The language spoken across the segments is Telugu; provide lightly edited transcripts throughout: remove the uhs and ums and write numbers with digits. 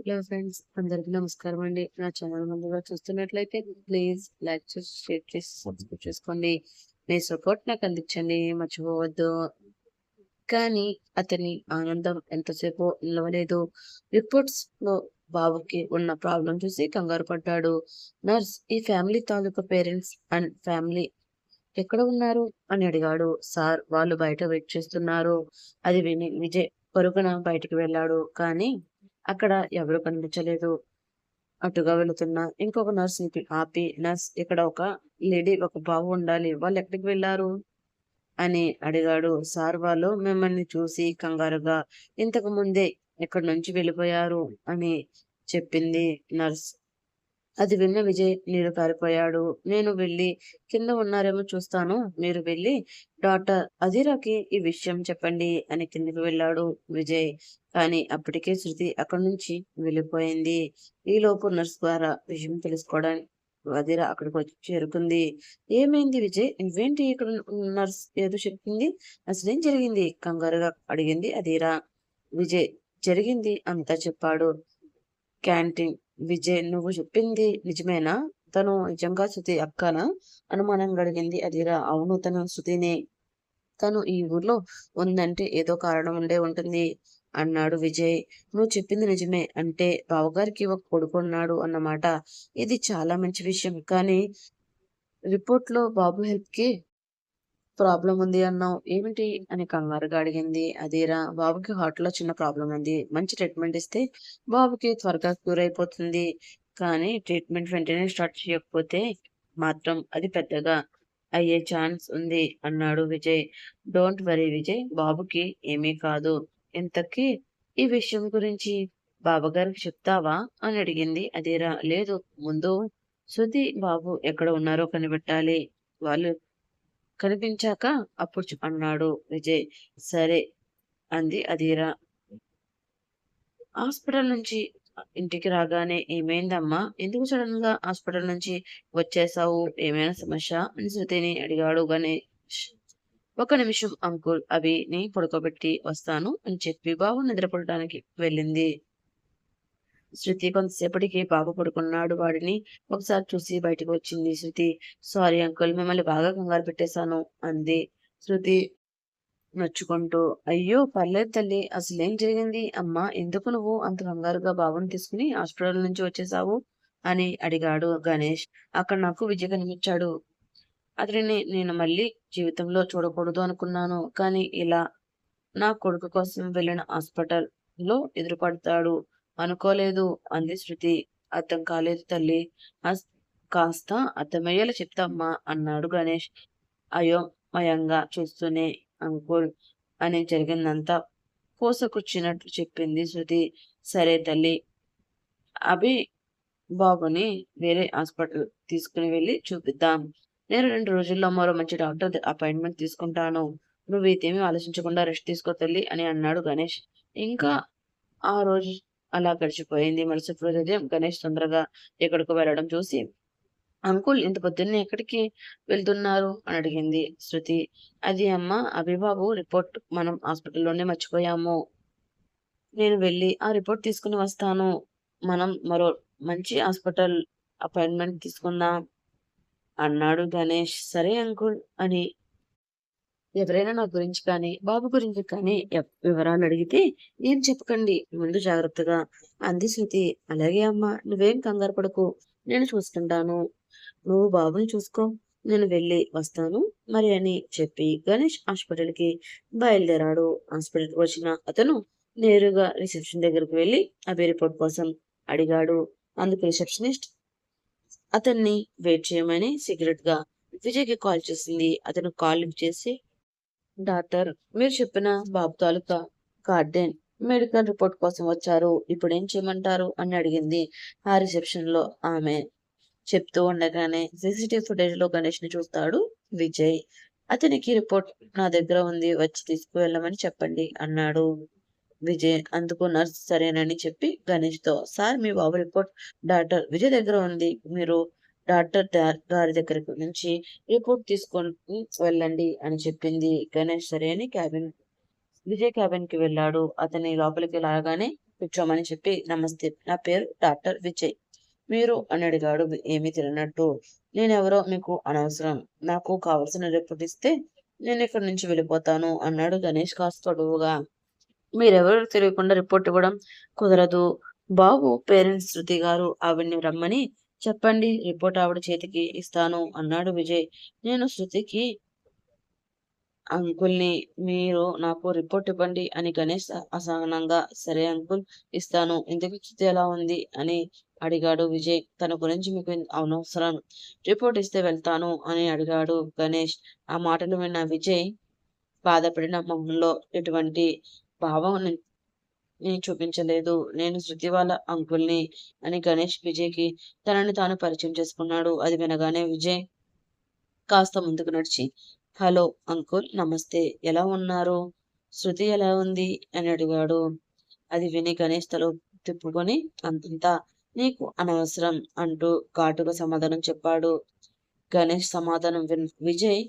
హలో ఫ్రెండ్స్, అందరికీ నమస్కారం అండి. నా ఛానల్ ముందుగా చూస్తున్నట్లయితే ప్లీజ్ లైక్ చేసి, షేర్ చేసి, సబ్స్క్రైబ్ చేసుకోండి. మీ సపోర్ట్ నాకు అందించండి, మర్చిపోవద్దు. కానీ అతని ఆనందం ఎంతసేపు నిలవలేదు. రిపోర్ట్స్ లో బాబుకి ఉన్న ప్రాబ్లం చూసి కంగారు పడ్డాడు. నర్స్, ఈ family taluka parents and family ఎక్కడ ఉన్నారు అని అడిగాడు. సార్, వాళ్ళు బయట వెయిట్ చేస్తున్నారు. అది విని విజయ్ పరుగున బయటికి వెళ్ళాడు. కానీ అక్కడ ఎవరు కనిపించలేదు. అటుగా వెళుతున్న ఇంకొక నర్స్‌ని ఆపి, నర్స్, ఇక్కడ ఒక లేడీ, ఒక బాబు ఉండాలి. వాళ్ళెక్కడికి వెళ్లారు అని అడిగాడు. సార్, వాళ్ళు మిమ్మల్ని చూసి కంగారుగా ఇంతకు ముందే ఇక్కడి నుంచి వెళ్ళిపోయారు అని చెప్పింది నర్స్. అది విన్న విజయ్ నీరు కారిపోయాడు. నేను వెళ్ళి కింద ఉన్నారేమో చూస్తాను. మీరు వెళ్ళి డాక్టర్ అదిరాకి ఈ విషయం చెప్పండి అని కిందకి వెళ్ళాడు విజయ్. కానీ అప్పటికే శృతి అక్కడి నుంచి వెళ్ళిపోయింది. ఈలోపు నర్స్ ద్వారా విషయం తెలుసుకోవడానికి అదిరా అక్కడికి వచ్చి చేరుకుంది. ఏమైంది విజయ్? నువ్వేంటి ఇక్కడ? నర్స్ ఏదో చెప్పింది. అసలేం జరిగింది? కంగారుగా అడిగింది అదిరా. విజయ్ జరిగింది అంతా చెప్పాడు. క్యాంటీన్. విజయ్, నువ్వు చెప్పింది నిజమేనా? తను నిజంగా శృతి అక్కనా? అనుమానంగా అడిగింది అదిరా. అవును, తను శృతినే. తను ఈ ఊర్లో ఉందంటే ఏదో కారణం ఉండే ఉంటుంది అన్నాడు విజయ్. నువ్వు చెప్పింది నిజమే అంటే బావగారికి ఒక కొడుకున్నాడు అన్నమాట. ఇది చాలా మంచి విషయం. కానీ రిపోర్ట్ లో బాబు హెల్త్ కి ప్రాబ్లం ఉంది అన్నావు. ఏమిటి అని కంగారుగా అడిగింది అదీరా. బాబుకి హార్ట్ లో చిన్న ప్రాబ్లం ఉంది. మంచి ట్రీట్మెంట్ ఇస్తే బాబుకి త్వరగా క్యూర్ అయిపోతుంది. కానీ ట్రీట్మెంట్ వెంటనే స్టార్ట్ చేయకపోతే మాత్రం అది పెద్దగా అయ్యే ఛాన్స్ ఉంది అన్నాడు విజయ్. డోంట్ వరీ విజయ్, బాబుకి ఏమీ కాదు. ఇంతకీ ఈ విషయం గురించి బాబాగారికి చెప్తావా అని అడిగింది అదీరా. లేదు, ముందు శృతి బాబు ఎక్కడ ఉన్నారో కనిపెట్టాలి. వాళ్ళు కనిపించాక అప్పుడు అన్నాడు విజయ్. సరే అంది అధీర. హాస్పిటల్ నుంచి ఇంటికి రాగానే ఏమైందమ్మా? ఎందుకు సడన్ గా హాస్పిటల్ నుంచి వచ్చేసావు? ఏమైనా సమస్య అని శృతిని అడిగాడు గణేష్. ఒక నిమిషం అంకుల్, అభిని పడుకోబెట్టి వస్తాను అని చెప్పి బాబు నిద్రపోవడానికి వెళ్ళింది శృతి. కొంతసేపటికి బాబు పడుకున్నాడు. వాడిని ఒకసారి చూసి బయటకు వచ్చింది శృతి. సారీ అంకుల్, మిమ్మల్ని బాగా కంగారు పెట్టేశాను అంది శృతి నొచ్చుకుంటూ. అయ్యో పర్లేదు తల్లి, అసలేం జరిగింది అమ్మా? ఎందుకు నువ్వు అంత కంగారుగా బాబుని తీసుకుని హాస్పిటల్ నుంచి వచ్చేసావు అని అడిగాడు గణేష్. అక్కడ నాకు విజయ్ కనిపించాడు. అతడిని నేను మళ్ళీ జీవితంలో చూడకూడదు అనుకున్నాను. కానీ ఇలా నా కొడుకు కోసం వెళ్ళిన హాస్పిటల్లో ఎదురుపడతాడు అనుకోలేదు అంది శృతి. అర్థం కాలేదు తల్లి. అస్- కాస్త అర్థమయ్యేలా చెప్తామ్మా అన్నాడు గణేష్ అయోమయంగా చూస్తూనే. అంకుల్ అని జరిగిందంతా పూసకొచ్చినట్లు చెప్పింది శృతి. సరే తల్లి, అభి బాబుని వేరే హాస్పిటల్ తీసుకుని వెళ్ళి చూపిద్దాం. నేను 2 రోజుల్లో మరో మంచి డాక్టర్ అపాయింట్మెంట్ తీసుకుంటాను. నువ్వు ఇదేమీ ఆలోచించకుండా రెస్ట్ తీసుకో తల్లి అని అన్నాడు గణేష్. ఇంకా ఆ రోజు అలా గడిచిపోయింది. మరుసటి రోజు ఉదయం గణేష్ తొందరగా ఎక్కడికో వెళ్ళడం చూసి, అంకుల్ ఇంత పొద్దున్నే ఎక్కడికి వెళ్తున్నారు అని అడిగింది శృతి. అది అమ్మ, అభిబాబు రిపోర్ట్ మనం హాస్పిటల్లోనే మర్చిపోయాము. నేను వెళ్ళి ఆ రిపోర్ట్ తీసుకుని వస్తాను. మనం మరో మంచి హాస్పిటల్ అపాయింట్మెంట్ తీసుకుందాం అన్నాడు గణేష్. సరే అంకుల్ అని. ఎవరైనా నా గురించి కానీ బాబు గురించి కానీ వివరాలు అడిగితే ఏం చెప్పకండి, ముందు జాగ్రత్తగా అంది శృతి. అలాగే అమ్మా, నువ్వేం కంగారు పడకు, నేను చూసుకుంటాను. నువ్వు బాబుని చూసుకో, నేను వెళ్ళి వస్తాను మరి అని చెప్పి గణేష్ హాస్పిటల్కి బయలుదేరాడు. హాస్పిటల్కి వచ్చిన అతను నేరుగా రిసెప్షన్ దగ్గరకు వెళ్ళి అభి రిపోర్ట్ కోసం అడిగాడు. అందుకు రిసెప్షనిస్ట్ అతన్ని వెయిట్ చేయమని సీక్రెట్ గా విజయ్కి కాల్ చేసింది. అతను కాల్ లిఫ్ట్ చేసి, డాక్టర్, మీరు చెప్పిన బాబు తాలూకా గార్డెన్ మెడికల్ రిపోర్ట్ కోసం వచ్చారు. ఇప్పుడు ఏం చేయమంటారు అని అడిగింది ఆ రిసెప్షన్ లో ఆమె. చెప్తూ ఉండగానే సీసీటీవీ ఫుటేజ్ లో గణేష్ ని చూస్తాడు విజయ్. అతనికి రిపోర్ట్ నా దగ్గర ఉంది, వచ్చి తీసుకువెళ్ళమని చెప్పండి అన్నాడు విజయ్. అందుకు నర్స్ సరేనని చెప్పి గణేష్ తో, సార్, మీ బాబు రిపోర్ట్ డాక్టర్ విజయ్ దగ్గర ఉంది. మీరు డాక్టర్ గారి దగ్గర నుంచి రిపోర్ట్ తీసుకొని వెళ్ళండి అని చెప్పింది. గణేష్ సరే అని విజయ్ క్యాబిన్ కి వెళ్ళాడు. అతని లోపలికి రాగానే కూర్చోమని చెప్పి, నమస్తే, నా పేరు డాక్టర్ విజయ్. మీరు అని అడిగాడు ఏమీ తెలియనట్టు. నేనెవరో మీకు అనవసరం. నాకు కావలసిన రిపోర్ట్ ఇస్తే నేను ఇక్కడి నుంచి వెళ్ళిపోతాను అన్నాడు గణేష్ కాస్త తడువుగా. మీరెవరో తెలియకుండా రిపోర్ట్ ఇవ్వడం కుదరదు. బాబు పేరెంట్స్ శృతి గారు, ఆవిడ్ని రమ్మని చెప్పండి, రిపోర్ట్ ఆవిడ చేతికి ఇస్తాను అన్నాడు విజయ్. నేను శృతికి అంకుల్ని, మీరు నాకు రిపోర్ట్ ఇవ్వండి అని గణేష్ అసహనంగా, సరే అంకుల్, ఇస్తాను. ఇంతకీ శృతి ఎలా ఉంది అని అడిగాడు విజయ్. తన గురించి మీకు అనవసరం, రిపోర్ట్ ఇస్తే వెళ్తాను అని అడిగాడు గణేష్. ఆ మాటలు విన్న విజయ్ బాధపడిన మొహంలో ఎటువంటి భావం చూపించలేదు. నేను శృతి వాళ్ళ అంకుల్ని అని గణేష్ విజయ్కి తనని తాను పరిచయం చేసుకున్నాడు. అది వినగానే విజయ్ కాస్త ముందుకు నడిచి, హలో అంకుల్, నమస్తే, ఎలా ఉన్నారు? శృతి ఎలా ఉంది అని అడిగాడు. అది విని గణేష్ తల తిప్పుకొని, అంతంతా నీకు అనవసరం అంటూ ఘాటుగా సమాధానం చెప్పాడు. గణేష్ సమాధానం విజయ్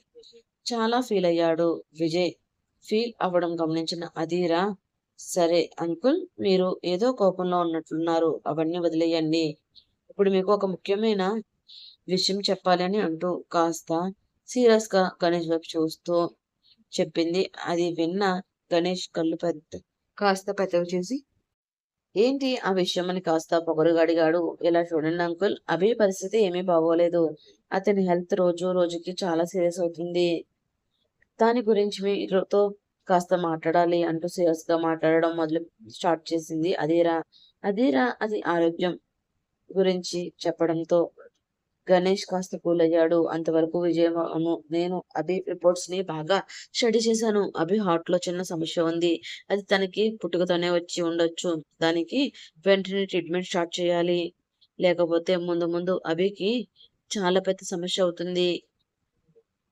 చాలా ఫీల్ అయ్యాడు. విజయ్ ఫీల్ అవ్వడం గమనించిన అధీరా, సరే అంకుల్, మీరు ఏదో కోపంలో ఉన్నట్లున్నారు, అవన్నీ వదిలేయండి. ఇప్పుడు మీకు ఒక ముఖ్యమైన విషయం చెప్పాలి అని అంటూ కాస్త సీరియస్ గా గణేష్ వైపు చూస్తూ చెప్పింది. అది విన్న గణేష్ కళ్ళు కాస్త పెద్దవి చేసి, ఏంటి ఆ విషయం అని కాస్త పొగరుగా అడిగాడు. ఇలా చూడండి అంకుల్, అభి పరిస్థితి ఏమీ బాగోలేదు. అతని హెల్త్ రోజు రోజుకి చాలా సీరియస్ అవుతుంది. దాని గురించి మీతో కాస్త మాట్లాడాలి అంటూ సీరియస్ గా మాట్లాడడం స్టార్ట్ చేసింది అధీరా. అది ఆరోగ్యం గురించి చెప్పడంతో గణేష్ కాస్త కూల్ అయ్యాడు. అంతవరకు విజయను, నేను అభి రిపోర్ట్స్ ని బాగా స్టడీ చేశాను. అభి హార్ట్ లో చిన్న సమస్య ఉంది. అది తనకి పుట్టుకతోనే వచ్చి ఉండొచ్చు. దానికి వెంటనే ట్రీట్మెంట్ స్టార్ట్ చేయాలి. లేకపోతే ముందు ముందు అభికి చాలా పెద్ద సమస్య అవుతుంది.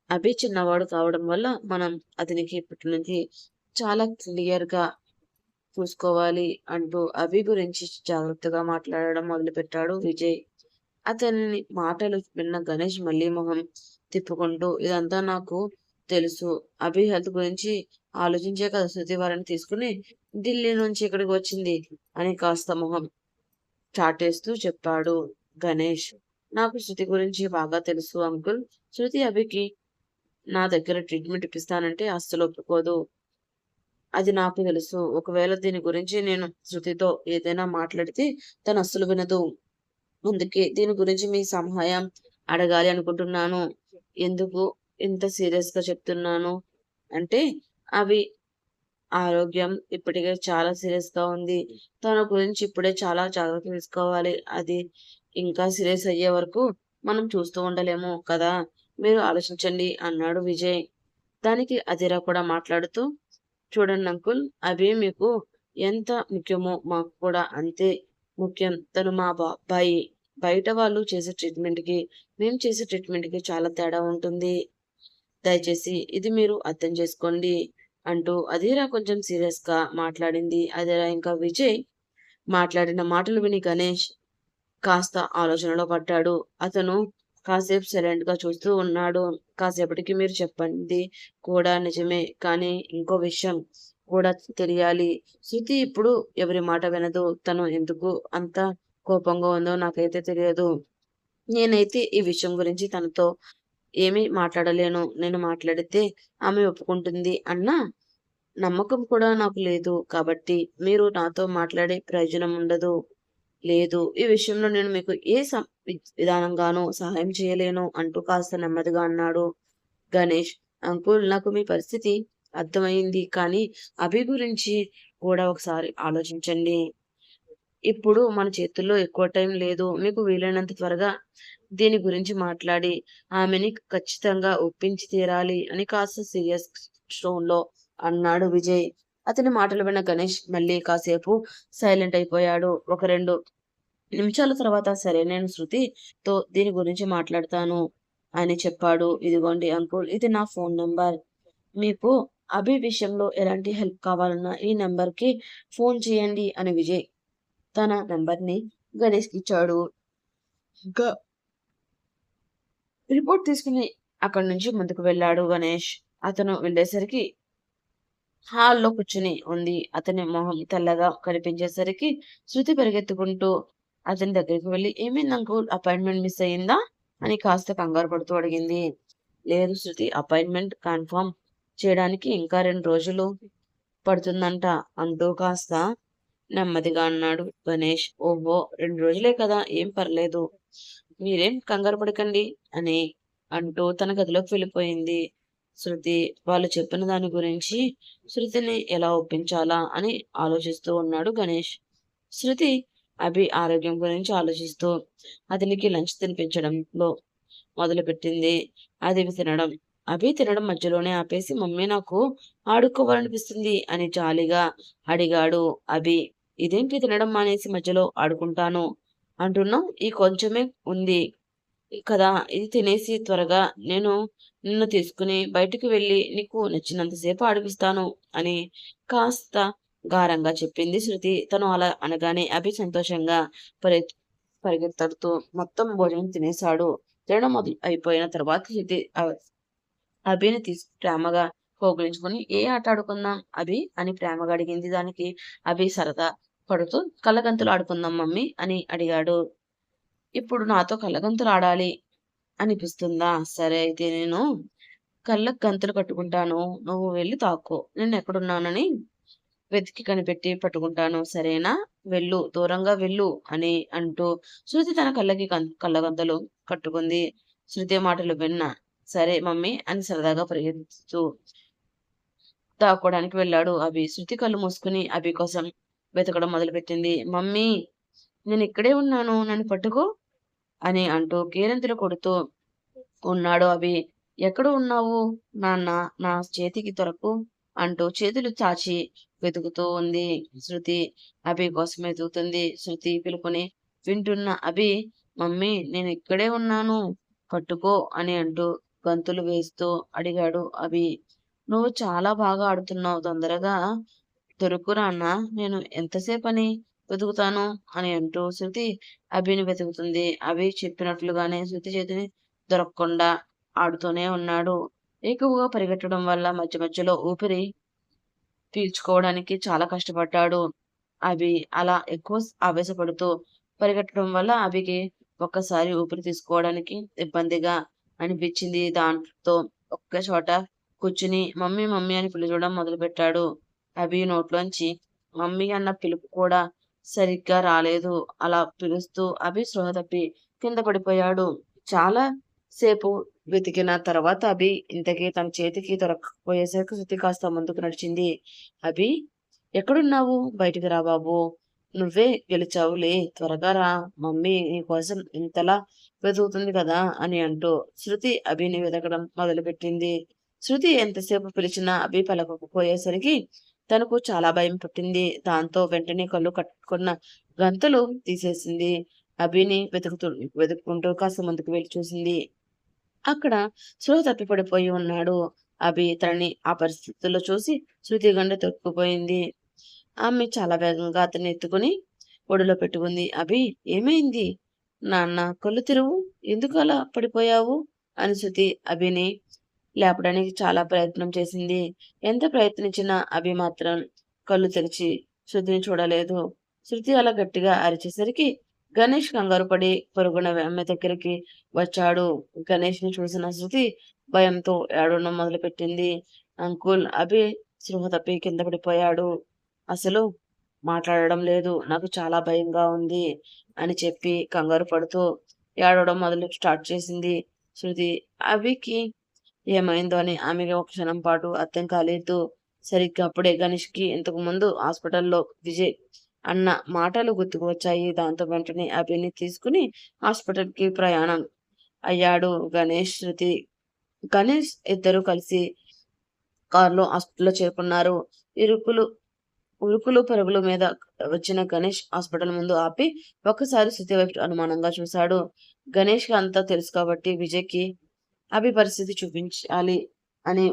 అభి చిన్నవాడు కావడం వల్ల మనం అతనికి ఇప్పటి నుంచి చాలా క్లియర్ గా చూసుకోవాలి అంటూ అభి గురించి జాగ్రత్తగా మాట్లాడడం మొదలుపెట్టాడు విజయ్. అతని మాటలు విన్న గణేష్ మళ్ళీ మొహం తిప్పుకుంటూ, ఇదంతా నాకు తెలుసు. అభి హెల్త్ గురించి ఆలోచించే కదా శృతి వారిని తీసుకుని ఢిల్లీ నుంచి ఇక్కడికి వచ్చింది అని కాస్త మొహం చాటేస్తూ చెప్పాడు గణేష్. నాకు శృతి గురించి బాగా తెలుసు అంకుల్. శృతి అభికి నా దగ్గర ట్రీట్మెంట్ ఇప్పిస్తానంటే అస్సలు ఒప్పుకోదు. అది నాకు తెలుసు. ఒకవేళ దీని గురించి నేను శృతితో ఏదైనా మాట్లాడితే తను అస్సలు వినదు. అందుకే దీని గురించి మీ సహాయం అడగాలి అనుకుంటున్నాను. ఎందుకు ఇంత సీరియస్ గా చెప్తున్నాను అంటే, అవి ఆరోగ్యం ఇప్పటికే చాలా సీరియస్ గా ఉంది. తన గురించి ఇప్పుడే చాలా జాగ్రత్త తీసుకోవాలి. అది ఇంకా సీరియస్ అయ్యే వరకు మనం చూస్తూ ఉండలేము కదా. మీరు ఆలోచించండి అన్నాడు విజయ్. దానికి అదిరా కూడా మాట్లాడుతూ, చూడండి అంకుల్, అవి మీకు ఎంత ముఖ్యమో మాకు కూడా అంతే ముఖ్యం. తను మా అబ్బాయి. బయట వాళ్ళు చేసే ట్రీట్మెంట్ కి మేము చేసే ట్రీట్మెంట్ కి చాలా తేడా ఉంటుంది. దయచేసి ఇది మీరు అర్థం చేసుకోండి అంటూ అధీరా కొంచెం సీరియస్ గా మాట్లాడింది. అధీరా ఇంకా విజయ్ మాట్లాడిన మాటలు విని గణేష్ కాస్త ఆలోచనలో పడ్డాడు. అతను కాసేపు సైలెంట్ గా చూస్తూ ఉన్నాడు. కాసేపటికి, మీరు చెప్పింది కూడా నిజమే, కానీ ఇంకో విషయం కూడా తెలియాలి. శృతి ఇప్పుడు ఎవరి మాట వినదు. తను ఎందుకు అంత కోపంగా ఉందో నాకైతే తెలియదు. నేనైతే ఈ విషయం గురించి తనతో ఏమీ మాట్లాడలేను. నేను మాట్లాడితే ఆమె ఒప్పుకుంటుంది అన్న నమ్మకం కూడా నాకు లేదు. కాబట్టి మీరు నాతో మాట్లాడే ప్రయోజనం ఉండదు. లేదు, ఈ విషయంలో నేను మీకు ఏ విధానంగానూ సహాయం చేయలేను అంటూ కాస్త నెమ్మదిగా అన్నాడు గణేష్. అంకుల్, నాకు మీ పరిస్థితి అర్థమైంది, కానీ అభి గురించి కూడా ఒకసారి ఆలోచించండి. ఇప్పుడు మన చేతుల్లో ఎక్కువ టైం లేదు. మీకు వీలైనంత త్వరగా దీని గురించి మాట్లాడి ఆమెని ఖచ్చితంగా ఒప్పించి తీరాలి అని కాస్త సీరియస్ టోన్ లో అన్నాడు విజయ్. అతని మాటలు విన్న గణేష్ మళ్ళీ కాసేపు సైలెంట్ అయిపోయాడు. ఒక 2 నిమిషాల తర్వాత, సరే, నేను శృతితో దీని గురించి మాట్లాడతాను అని చెప్పాడు. ఇదిగోండి అంకుల్, ఇది నా ఫోన్ నంబర్. మీకు అభి విషయంలో ఎలాంటి హెల్ప్ కావాలన్నా ఈ నెంబర్ కి ఫోన్ చేయండి అని విజయ్ తన నెంబర్ ని గణేష్ కి ఇచ్చాడు. ఇంకా రిపోర్ట్ తీసుకుని అక్కడి నుంచి ముందుకు వెళ్ళాడు గణేష్. అతను వెళ్ళేసరికి హాల్లో కూర్చుని ఉంది. అతని మొహం తెల్లగా కనిపించేసరికి శృతి పరిగెత్తుకుంటూ అతని దగ్గరికి వెళ్ళి, "ఏమైంది అంకుల్? అపాయింట్మెంట్ మిస్ అయిందా?" అని కాస్త కంగారు పడుతూ అడిగింది. "లేదు శృతి, అపాయింట్మెంట్ కన్ఫర్మ్ చేయడానికి ఇంకా 2 రోజులు పడుతుందంట" అంటూ కాస్త నెమ్మదిగా అన్నాడు గణేష్. "ఓహో! 2 రోజులే కదా! ఏం పర్లేదు. మీరేం కంగారు పడకండి" అని అంటూ తన గదిలోకి వెళ్ళిపోయింది శృతి. వాళ్ళు చెప్పిన దాని గురించి శృతిని ఎలా ఒప్పించాలా అని ఆలోచిస్తూ ఉన్నాడు గణేష్. శృతి అభి ఆరోగ్యం గురించి ఆలోచిస్తూ అతనికి లంచ్ తినిపించడంలో మొదలుపెట్టింది. అది తినడం మధ్యలోనే ఆపేసి, "మమ్మీ, నాకు ఆడుకోవాలనిపిస్తుంది" అని జాలిగా అడిగాడు అభి. "ఇదేంటి తినడం మానేసి మధ్యలో ఆడుకుంటాను అంటున్నావ్? ఈ కొంచెమే ఉంది కదా! ఇది తినేసి త్వరగా నేను నిన్ను తీసుకుని బయటికి వెళ్ళి నీకు నచ్చినంత సేపు ఆడిపిస్తాను" అని కాస్త గారంగా చెప్పింది శృతి. తను అలా అనగానే అభి సంతోషంగా పరి పరిగెత్తడుతూ మొత్తం భోజనం తినేశాడు. తినడం అయిపోయిన తర్వాత శృతి అభిని ప్రేమగా కౌగిలించుకొని, "ఏ ఆట ఆడుకుందాం అభి" అని ప్రేమగా అడిగింది. దానికి అభి సరదా పడుతూ, "కళ్ళగంతులు ఆడుకుందాం మమ్మీ" అని అడిగాడు. "ఇప్పుడు నాతో కళ్ళగంతులు ఆడాలి అనిపిస్తుందా? సరే అయితే నేను కళ్ళకు గంతులు కట్టుకుంటాను. నువ్వు వెళ్లి తాక్కో. నేనెక్కడున్నానని వెతికి కనిపెట్టి పట్టుకుంటాను. సరేనా? వెళ్ళు, దూరంగా వెళ్ళు" అని అంటూ శృతి తన కళ్ళకి కళ్ళగంతలు కట్టుకుంది. శృతి మాటలు విన్న "సరే మమ్మీ" అని సరదాగా పరిగెత్తుతూ దాక్కోడానికి వెళ్ళాడు అభి. శృతి కళ్ళు మూసుకుని అభి కోసం వెతకడం మొదలుపెట్టింది. "మమ్మీ, నేనిక్కడే ఉన్నాను. నన్ను పట్టుకో" అని అంటూ కేరింతలు కొడుతూ ఉన్నాడు అభి. "ఎక్కడ ఉన్నావు నాన్న? నా చేతికి దొరకు" అంటూ చేతులు చాచి వెతుకుతూ ఉంది శృతి. అభి కోసం వెతుకుతుంది శృతి పిలుపుని వింటున్న అభి, "మమ్మీ, నేను ఇక్కడే ఉన్నాను. పట్టుకో" అని అంటూ గంతులు వేస్తూ అడిగాడు అభి. "నువ్వు చాలా బాగా ఆడుతున్నావు. తొందరగా దొరుకు నాన్న. నేను ఎంతసేపని వెతుకుతాను" అని అంటూ శృతి అభిని వెతుకుతుంది. అభి చెప్పినట్లుగానే శృతి చేతిని దొరకకుండా ఆడుతూనే ఉన్నాడు. ఎక్కువగా పరిగెట్టడం వల్ల మధ్య మధ్యలో ఊపిరి పీల్చుకోవడానికి చాలా కష్టపడ్డాడు అభి. అలా ఎక్కువ ఆవేశపడుతూ పరిగెట్టడం వల్ల అభికి ఒక్కసారి ఊపిరి తీసుకోవడానికి ఇబ్బందిగా అనిపించింది. దాంతో ఒక్క చోట కూర్చుని "మమ్మీ, మమ్మీ" అని పిలవడం మొదలుపెట్టాడు. అభి నోట్లోంచి మమ్మీ అన్న పిలుపు కూడా సరిగ్గా రాలేదు. అలా పిలుస్తూ అభి స్పృహ తప్పి కింద పడిపోయాడు. చాలా సేపు వెతికిన తర్వాత అభి ఇంతకీ తన చేతికి దొరక్కపోయేసరికి శృతి కాస్త ముందుకు నడిచింది. "అభి, ఎక్కడున్నావు? బయటికి రా బాబూ. నువ్వే గెలిచావులే. త్వరగా రా. మమ్మీ నీకోసం ఇంతలా వెతుకుతుంది కదా" అని అంటూ శృతి అభిని వెతకడం మొదలుపెట్టింది. శృతి ఎంతసేపు పిలిచినా అభి పలకకపోయేసరికి తనకు చాలా భయం పుట్టింది. దాంతో వెంటనే కళ్ళు కట్టుకున్న గంతులు తీసేసింది. అభిని వెతుక్కుంటూ కాస్త ముందుకు వెళ్ళి చూసింది. అక్కడ స్పృహ తప్పి పడిపోయి ఉన్నాడు అభి. తనని ఆ పరిస్థితుల్లో చూసి శృతి గుండె తొక్కుపోయింది. ఆమె చాలా వేగంగా అతన్ని ఎత్తుకుని ఒడిలో పెట్టుకుంది. "అభి, ఏమైంది? నాన్న, కళ్ళు తెరువు. ఎందుకు అలా పడిపోయావు?" అని శృతి అభిని లేపడానికి చాలా ప్రయత్నం చేసింది. ఎంత ప్రయత్నించినా అభి మాత్రం కళ్ళు తెరిచి శృతిని చూడలేదు. శృతి అలా గట్టిగా అరిచేసరికి గణేష్ కంగారు పడి పరుగున ఆమె దగ్గరికి వచ్చాడు. గణేష్‌ని చూసిన శృతి భయంతో ఏడవడం మొదలుపెట్టింది. "అంకుల్, అభి స్పృహ తప్పి కింద పడిపోయాడు. అసలు మాట్లాడడం లేదు. నాకు చాలా భయంగా ఉంది" అని చెప్పి కంగారు పడుతూ ఏడవడం స్టార్ట్ చేసింది శృతి. అభికి ఏమైందో అని ఆమెకి ఒక క్షణం పాటు అర్థం కాలేదు. సరిగ్గా అప్పుడే గణేష్‌కి ఇంతకుముందు హాస్పిటల్‌లో విజయ్ అన్న మాటలు గుర్తుకు వచ్చాయి. దాంతో వెంటనే అభిని తీసుకుని హాస్పిటల్‌కి ప్రయాణం అయ్యాడు గణేష్, శృతి. గణేష్ ఇద్దరూ కలిసి కారులో హాస్పిటల్‌లో చేరుకున్నారు. ఇరుకులు ఉరుకులు పరుగుల మీద వచ్చిన గణేష్ హాస్పిటల్ ముందు ఆపి ఒక్కసారి శృతి వైపు అనుమానంగా చూశాడు. గణేష్‌కి అంతా తెలుసు కాబట్టి విజయ్‌కి అభి పరిస్థితి చూపించాలి అని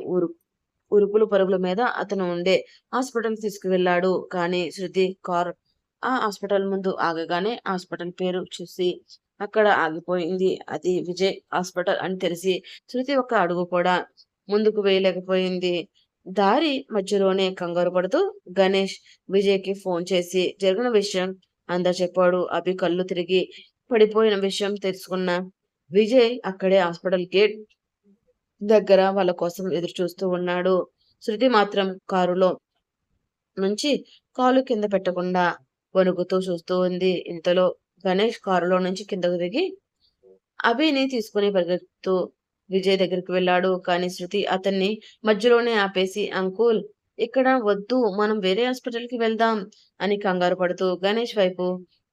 ఉరుకులు పరుగుల మీద అతను ఉండే హాస్పిటల్‌కి తీసుకువెళ్ళాడు. కానీ శృతి కారు ఆ హాస్పిటల్ ముందు ఆగగానే హాస్పిటల్ పేరు చూసి అక్కడ ఆగిపోయింది. అది విజయ్ హాస్పిటల్ అని తెలిసి శృతి ఒక్క అడుగు కూడా ముందుకు వేయలేకపోయింది. దారి మధ్యలోనే కంగారు పడుతూ గణేష్ విజయ్కి ఫోన్ చేసి జరిగిన విషయం అంతా చెప్పాడు. అభి కళ్ళు తిరిగి పడిపోయిన విషయం తెలుసుకున్న విజయ్ అక్కడే హాస్పిటల్ గేట్ దగ్గర వాళ్ళ కోసం ఎదురు చూస్తూ ఉన్నాడు. శృతి మాత్రం కారులో నుంచి కాలు కింద పెట్టకుండా వణుకుతూ చూస్తూ ఉంది. ఇంతలో గణేష్ కారులో నుంచి కిందకు దిగి అభిని తీసుకుని పరిగెత్తుతూ విజయ్ దగ్గరికి వెళ్ళాడు. కానీ శృతి అతన్ని మధ్యలోనే ఆపేసి అంకుల్ ఇక్కడ వద్దు, మనం వేరే హాస్పిటల్కి వెళ్దాం అని కంగారు పడుతూ గణేష్ వైపు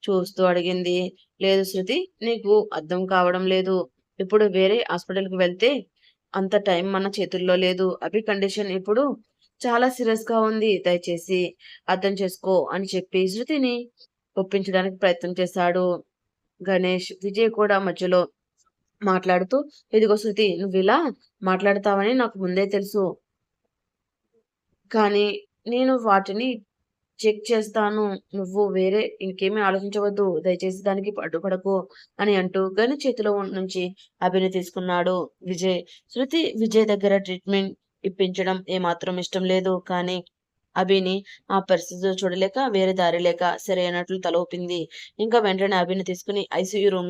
చూస్తూ అడిగింది. లేదు శృతి, నీకు అర్థం కావడం లేదు. ఇప్పుడు వేరే హాస్పిటల్కి వెళ్తే అంత టైం మన చేతుల్లో లేదు. అభి కండిషన్ ఇప్పుడు చాలా సీరియస్ గా ఉంది. దయచేసి అర్థం చేసుకో అని చెప్పి శృతిని ఒప్పించడానికి ప్రయత్నం చేశాడు గణేష్. విజయ్ కూడా మధ్యలో మాట్లాడుతూ, ఇదిగో శృతి, నువ్విలా మాట్లాడతావని నాకు ముందే తెలుసు. కానీ నేను వాటిని చెక్ చేస్తాను. నువ్వు వేరే ఇంకేమీ ఆలోచించవద్దు. దయచేసి దానికి అడ్డుపడకు అని అంటూ గని చేతిలో నుంచి అభిని తీసుకున్నాడు విజయ్. శృతి విజయ్ దగ్గర ట్రీట్మెంట్ ఇప్పించడం ఏమాత్రం ఇష్టం లేదు. కానీ అభిని ఆ పరిస్థితిలో చూడలేక వేరే దారి లేక సరే అన్నట్లు తల ఊపింది. ఇంకా వెంటనే అభిని తీసుకుని ఐసీయూ రూమ్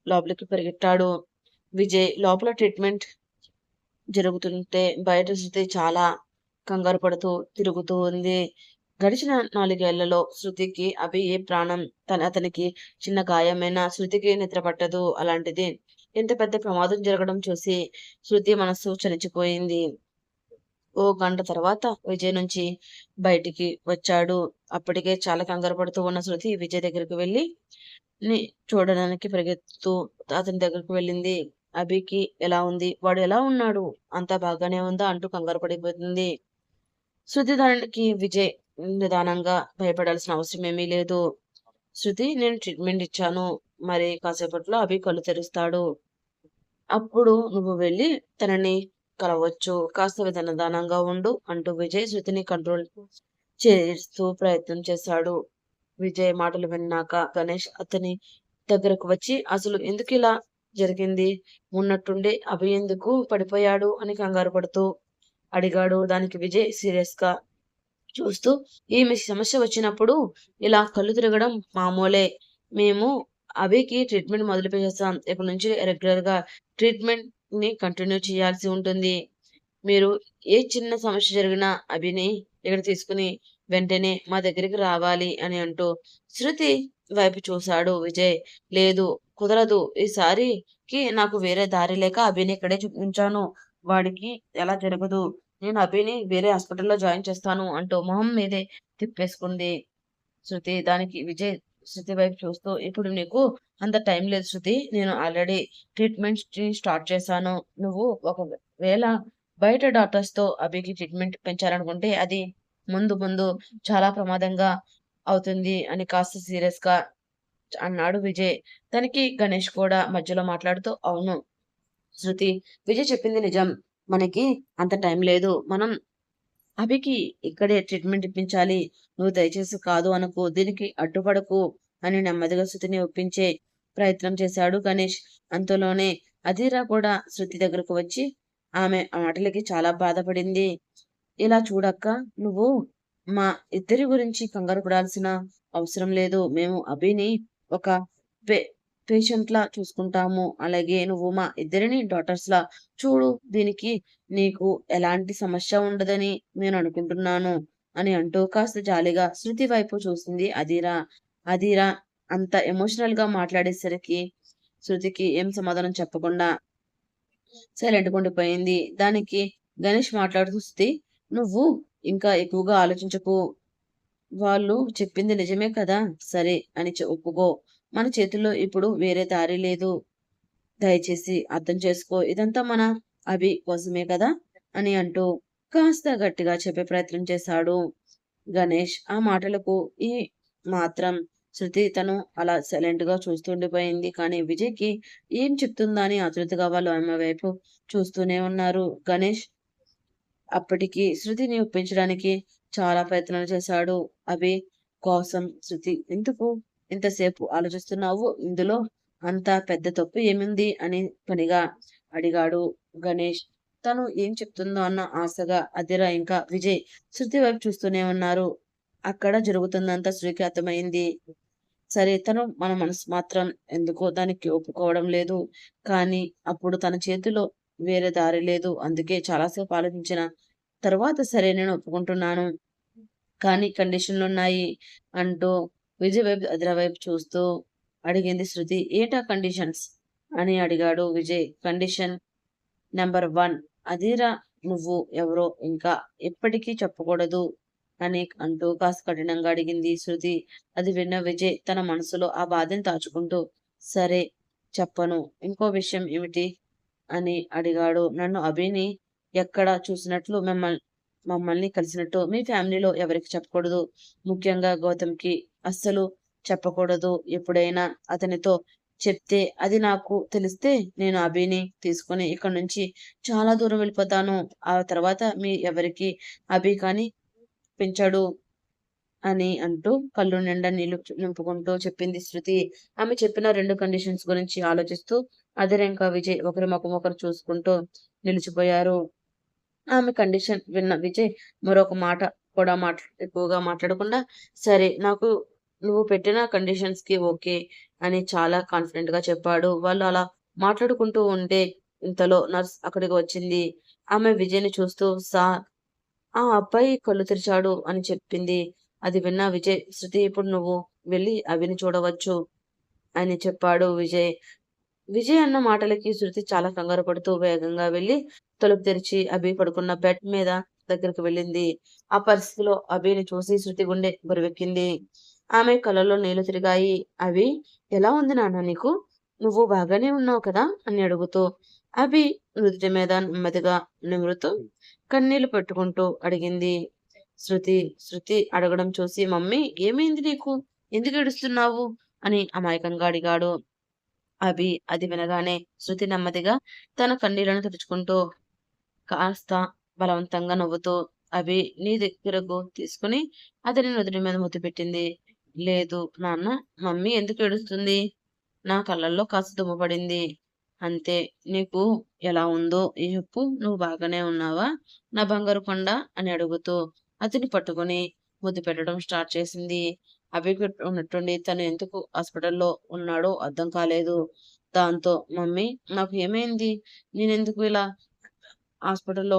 లోపలికి పరిగెట్టాడు విజయ్. లోపల ట్రీట్మెంట్ జరుగుతుంటే బయట శృతి చాలా కంగారు పడుతూ తిరుగుతూ ఉంది. గడిచిన 4 ఏళ్లలో శృతికి అభి ఏ ప్రాణం అతనికి చిన్న గాయమైన శృతికి నిద్ర పట్టదు. అలాంటిది ఇంత పెద్ద ప్రమాదం జరగడం చూసి శృతి మనస్సు చలించిపోయింది. ఓ గంట తర్వాత విజయ్ నుంచి బయటికి వచ్చాడు. అప్పటికే చాలా కంగారు పడుతూ ఉన్న శృతి విజయ్ దగ్గరికి వెళ్ళి చూడడానికి పరిగెత్తుతూ అతని దగ్గరికి వెళ్ళింది. అభికి ఎలా ఉంది? వాడు ఎలా ఉన్నాడు? అంతా బాగానే ఉందా? అంటూ కంగారు పడిపోతుంది. శృతి దానికి విజయ్ నిదానంగా భయపడాల్సిన అవసరం ఏమీ లేదు. శృతి, నేను ట్రీట్మెంట్ ఇచ్చాను. మరి కాసేపట్లో అభి కళ్ళు తెరుస్తాడు. అప్పుడు నువ్వు వెళ్ళి తనని కలవచ్చు. కాస్త నిదానంగా ఉండు అంటూ విజయ్ శృతిని కంట్రోల్ చేస్తూ ప్రయత్నం చేశాడు. విజయ్ మాటలు విన్నాక గణేష్ అతని దగ్గరకు వచ్చి అసలు ఎందుకు ఇలా జరిగింది? ఉన్నట్టుండి అభి ఎందుకు పడిపోయాడు అని కంగారు పడుతూ అడిగాడు. దానికి విజయ్ సీరియస్ గా చూస్తూ, ఈమె సమస్య వచ్చినప్పుడు ఇలా కళ్ళు తిరగడం మామూలే. మేము అభికి ట్రీట్మెంట్ మొదలు పెట్టేస్తాం. ఇప్పటి నుంచి రెగ్యులర్ గా ట్రీట్మెంట్ ని కంటిన్యూ చేయాల్సి ఉంటుంది. మీరు ఏ చిన్న సమస్య జరిగినా అభిని ఇక్కడ తీసుకుని వెంటనే మా దగ్గరికి రావాలి అని అంటూ శృతి వైపు చూశాడు విజయ్. లేదు, కుదరదు. ఈసారికి నాకు వేరే దారి లేక అభిని ఇక్కడే ఉంచాను. వాడికి ఎలా జరగదు. నేను అభిని వేరే హాస్పిటల్లో జాయిన్ చేస్తాను అంటూ మొహం మీదే తిప్పేసుకుంది శృతి. దానికి విజయ్ శృతి వైపు చూస్తూ, ఇప్పుడు నీకు అంత టైం లేదు శృతి. నేను ఆల్రెడీ ట్రీట్మెంట్ స్టార్ట్ చేశాను. నువ్వు ఒకవేళ బయట డాక్టర్స్ తో అభికి ట్రీట్మెంట్ పెంచాలనుకుంటే అది ముందు ముందు చాలా ప్రమాదంగా అవుతుంది అని కాస్త సీరియస్ గా అన్నాడు విజయ్. దానికి గణేష్ కూడా మధ్యలో మాట్లాడుతూ, అవును శృతి, విజయ్ చెప్పింది నిజం. మనకి అంత టైం లేదు. మనం అభికి ఇక్కడే ట్రీట్మెంట్ ఇప్పించాలి. నువ్వు దయచేసి కాదు అనకు, దీనికి అడ్డుపడకు అని నెమ్మదిగా శృతిని ఒప్పించే ప్రయత్నం చేశాడు గణేష్. అంతలోనే అధీరా కూడా శృతి దగ్గరకు వచ్చి ఆమె మాటలకి చాలా బాధపడింది. ఇలా చూడక్క, నువ్వు మా ఇద్దరి గురించి కంగారు పడాల్సిన అవసరం లేదు. మేము అభిని ఒక పే పేషెంట్ లా చూసుకుంటాము. అలాగే నువ్వు మా ఇద్దరిని డాటర్స్ లా చూడు. దీనికి నీకు ఎలాంటి సమస్య ఉండదని నేను అనుకుంటున్నాను అని అంటూ కాస్త జాలిగా శృతి వైపు చూసింది అధీరా. అధీరా అంత ఎమోషనల్ గా మాట్లాడేసరికి శృతికి ఏం సమాధానం చెప్పకుండా సైలెంట్ ఉండిపోయింది. దానికి గణేష్ మాట్లాడుతూ, శృతి, నువ్వు ఇంకా ఎక్కువగా ఆలోచించకు. వాళ్ళు చెప్పింది నిజమే కదా! సరే అని ఒప్పుకో. మన చేతుల్లో ఇప్పుడు వేరే దారి లేదు. దయచేసి అర్థం చేసుకో. ఇదంతా మన అభి కోసమే కదా! అని అంటూ కాస్త గట్టిగా చెప్పే ప్రయత్నం చేశాడు గణేష్. ఆ మాటలకు ఈ మాత్రం శృతి తను అలా సైలెంట్ గా చూస్తుండిపోయింది. కానీ విజయ్‌కి ఏం చెప్తుందా అని ఆతృతగా వాళ్ళు ఆమె వైపు చూస్తూనే ఉన్నారు. గణేష్ అప్పటికి శృతిని ఒప్పించడానికి చాలా ప్రయత్నాలు చేశాడు. అభి కోసం. శృతి, ఎందుకు ఇంతసేపు ఆలోచిస్తున్నావు? ఇందులో అంత పెద్ద తప్పు ఏముంది అని పనిగా అడిగాడు గణేష్. తను ఏం చెప్తుందో అన్న ఆశగా అదిర ఇంకా విజయ్ శృతి వైపు చూస్తూనే ఉన్నారు. అక్కడ జరుగుతుందంతా శృతికి అర్థమైంది. సరే తను మన మనసు మాత్రం ఎందుకో దానికి ఒప్పుకోవడం లేదు. కానీ అప్పుడు తన చేతిలో వేరే దారి లేదు. అందుకే చాలా సేపు ఆలోచించిన తర్వాత సరే నేను ఒప్పుకుంటున్నాను. కానీ కండిషన్లున్నాయి అంటూ విజయ్ వైపు అదిర వైపు చూస్తూ అడిగింది శృతి. ఏంటా కండిషన్స్ అని అడిగాడు విజయ్. కండిషన్ నంబర్ 1 అదిరా నువ్వు ఎవరో ఇంకా ఎప్పటికీ చెప్పకూడదు అని అంటూ కాస్త కఠినంగా అడిగింది శృతి. అది విన్న విజయ్ తన మనసులో ఆ బాధని దాచుకుంటూ సరే చెప్పను. ఇంకో విషయం ఏమిటి అని అడిగాడు. నన్ను అభిని ఎక్కడ చూసినట్లు మమ్మల్ని కలిసినట్టు మీ ఫ్యామిలీలో ఎవరికి చెప్పకూడదు. ముఖ్యంగా గౌతమ్‌కి అస్సలు చెప్పకూడదు. ఎప్పుడైనా అతనితో చెప్తే అది నాకు తెలిస్తే నేను అభిని తీసుకొని ఇక్కడి నుంచి చాలా దూరం వెళ్ళిపోతాను. ఆ తర్వాత మీ ఎవరికీ అభి కానీ పెంచడు అని అంటూ కళ్ళు నిండా నీళ్లు నింపుకుంటూ చెప్పింది శృతి. ఆమె చెప్పిన 2 కండిషన్స్ గురించి ఆలోచిస్తూ అదిర్ ఇంకా విజయ్ ఒకరి ముఖం ఒకరు చూసుకుంటూ నిలిచిపోయారు. ఆమె కండిషన్ విన్న విజయ్ మరొక మాట కూడా ఎక్కువగా మాట్లాడకుండా సరే నాకు నువ్వు పెట్టిన కండిషన్స్‌కి ఓకే అని చాలా కాన్ఫిడెంట్‌గా చెప్పాడు. వాళ్ళు అలా మాట్లాడుకుంటూ ఉంటే ఇంతలో నర్స్ అక్కడికి వచ్చింది. ఆమె విజయ్‌ని చూస్తూ సార్ ఆ అబ్బాయి కళ్ళు తెరిచాడు అని చెప్పింది. అది విన్న విజయ్ శృతి ఇప్పుడు నువ్వు వెళ్లి అభిని చూడవచ్చు అని చెప్పాడు విజయ్. విజయ్ అన్న మాటలకి శృతి చాలా కంగారు పడుతూ వేగంగా వెళ్లి తలుపు తెరిచి అభి పడుకున్న బెడ్ మీద దగ్గరికి వెళ్ళింది. ఆ పరిస్థితిలో అభిని చూసి శృతి గుండె బరువెక్కింది. ఆమె కళ్ళల్లో నీళ్లు తిరిగాయి. అభి ఎలా ఉంది నాన్న నీకు? నువ్వు బాగానే ఉన్నావు కదా అని అడుగుతూ అభి నుదుటి మీద నెమ్మదిగా నిమురుతూ కన్నీళ్లు పెట్టుకుంటూ అడిగింది శృతి. శృతి అడగడం చూసి మమ్మీ ఏమైంది నీకు? ఎందుకు ఏడుస్తున్నావు అని అమాయకంగా అడిగాడు అభి. అది వినగానే శృతి నెమ్మదిగా తన కన్నీళ్లను తుడుచుకుంటూ కాస్త బలవంతంగా నవ్వుతూ అభి నీ దగ్గరకు తీసుకుని అతని నుదుటి మీద ముద్దు పెట్టింది. లేదు నాన్న, మమ్మీ ఎందుకు ఏడుస్తుంది? నా కళ్ళల్లో కాస్త దుమ్ము పడింది అంతే. నీకు ఎలా ఉందో చెప్పు, నువ్వు బాగానే ఉన్నావా నా బంగారు కొండ అని అడుగుతూ అతన్ని పట్టుకుని ముద్దు పెట్టడం స్టార్ట్ చేసింది. అభికి ఉన్నట్టుండి తను ఎందుకు హాస్పిటల్లో ఉన్నాడో అర్థం కాలేదు. దాంతో మమ్మీ నాకు ఏమైంది? నేనెందుకు ఇలా హాస్పిటల్లో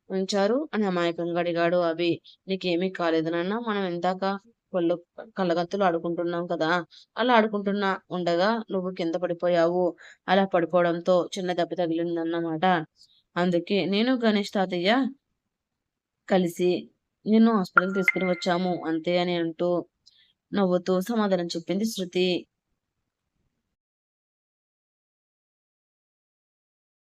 ఉంచారు అని అమాయకంగా అడిగాడు అభి. నీకేమీ కాలేదు నాన్న, మనం ఇందాక కళ్ళు కళ్ళగత్తులు ఆడుకుంటున్నాం కదా, అలా ఆడుకుంటున్నా ఉండగా నువ్వు కింద పడిపోయావు. అలా పడిపోవడంతో చిన్న దెబ్బ తగిలిందన్నమాట. అందుకే నేను గణేష్ తాతయ్య కలిసి నిన్ను హాస్పిటల్ తీసుకుని వచ్చాము అంతే అని అంటూ నవ్వుతూ సమాధానం చెప్పింది శృతి.